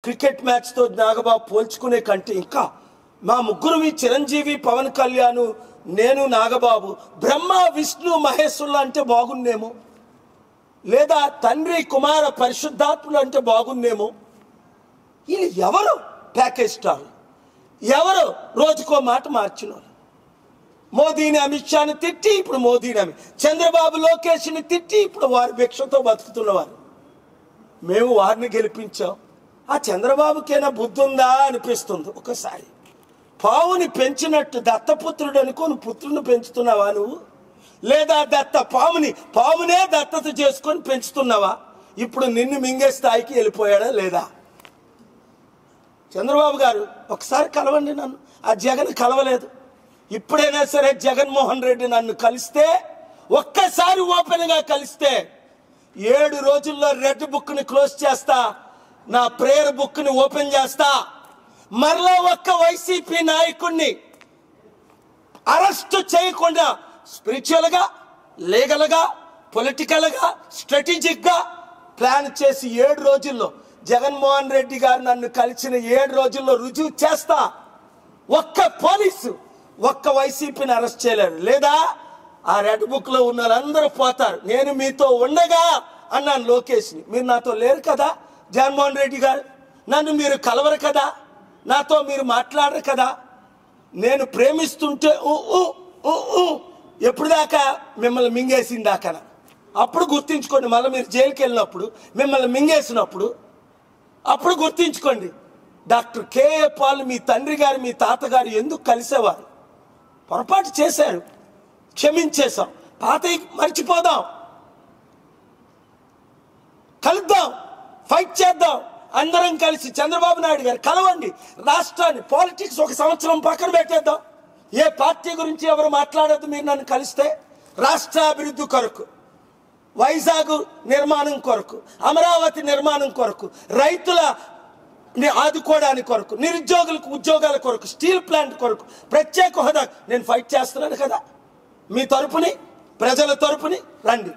Cricket మ్యాచ్తో Nagababu పోల్చుకునే కంటే ఇంకా మా ముగ్గురు చిరంజీవి, పవన్ కళ్యాణ్, నేను, నాగబాబు బ్రహ్మ విష్ణు మహేశ్వరులు అంటే బాగుండేమో, లేదా తండ్రి కుమార పరిశుద్ధాత్ములు అంటే బాగుండేమో. వీళ్ళు ఎవరు ప్యాకేజ్ స్టార్, ఎవరు రోజుకో మాట మార్చినారు. మోదీని, అమిత్ షాని తిట్టి ఇప్పుడు మోదీని, చంద్రబాబు లోకేష్ని తిట్టి ఇప్పుడు వారి భిక్షతో బతుకుతున్నవారు. మేము వారిని గెలిపించాం. ఆ చంద్రబాబుకైనా బుద్ధి ఉందా అనిపిస్తుంది ఒకసారి. పావుని పెంచినట్టు దత్తపుత్రుడు అనుకోని పుత్రుని పెంచుతున్నావా నువ్వు? లేదా పామునే దత్తత చేసుకొని పెంచుతున్నావా? ఇప్పుడు నిన్ను మింగే స్థాయికి వెళ్ళిపోయాడా లేదా? చంద్రబాబు గారు ఒకసారి కలవండి నన్ను. ఆ జగన్ కలవలేదు. ఇప్పుడైనా సరే జగన్మోహన్ రెడ్డి నన్ను కలిస్తే, ఒక్కసారి ఓపెన్గా కలిస్తే 7 రోజుల్లో రెడ్ బుక్ని క్లోజ్ చేస్తా, నా ప్రేయర్ బుక్ని ఓపెన్ చేస్తా. మరలా ఒక్క వైసీపీ నాయకుడిని అరెస్ట్ చేయకుండా స్పిరిచువల్గా, లీగల్గా, పొలిటికల్గా, స్ట్రాటజిక్గా ప్లాన్ చేసి 7 రోజుల్లో జగన్మోహన్ రెడ్డి గారు నన్ను కలిసిన 7 రోజుల్లో రుజువు చేస్తా. ఒక్క పోలీసు, ఒక్క వైసీపీని అరెస్ట్ చేయలేరు. లేదా ఆ రెడ్ బుక్లో ఉన్న వాళ్ళందరూ పోతారు. నేను మీతో ఉండగా అన్నాను లోకేష్ని. మీరు నాతో లేరు కదా జగన్మోహన్ రెడ్డి గారు, నన్ను మీరు కలవరు కదా, నాతో మీరు మాట్లాడరు కదా. నేను ప్రేమిస్తుంటే ఎప్పుడు దాకా మిమ్మల్ని మింగేసిన దాకా. అప్పుడు గుర్తించుకోండి. మళ్ళీ మీరు జైలుకి వెళ్ళినప్పుడు, మిమ్మల్ని మింగేసినప్పుడు అప్పుడు గుర్తించుకోండి. డాక్టర్ కేఏ పాల్ మీ తండ్రి గారు, మీ తాతగారు ఎందుకు కలిసేవారు? పొరపాటు చేశారు, క్షమించేశాం. పాత మర్చిపోదాం, కలుద్దాం, ఫైట్ చేద్దాం. అందరం కలిసి చంద్రబాబు నాయుడు గారు కలవండి. రాష్ట్రాన్ని, పాలిటిక్స్ ఒక సంవత్సరం పక్కన పెట్టేద్దాం. ఏ పార్టీ గురించి ఎవరు మాట్లాడద్దు. మీరు నన్ను కలిస్తే రాష్ట్ర అభివృద్ధి కొరకు, వైజాగ్ నిర్మాణం కొరకు, అమరావతి నిర్మాణం కొరకు, రైతుల ఆదుకోవడానికి కొరకు, నిరుద్యోగులకు ఉద్యోగాల కొరకు, స్టీల్ ప్లాంట్ కొరకు, ప్రత్యేక హోదా నేను ఫైట్ చేస్తున్నాను కదా. మీ తరపుని, ప్రజల తరపుని రండి.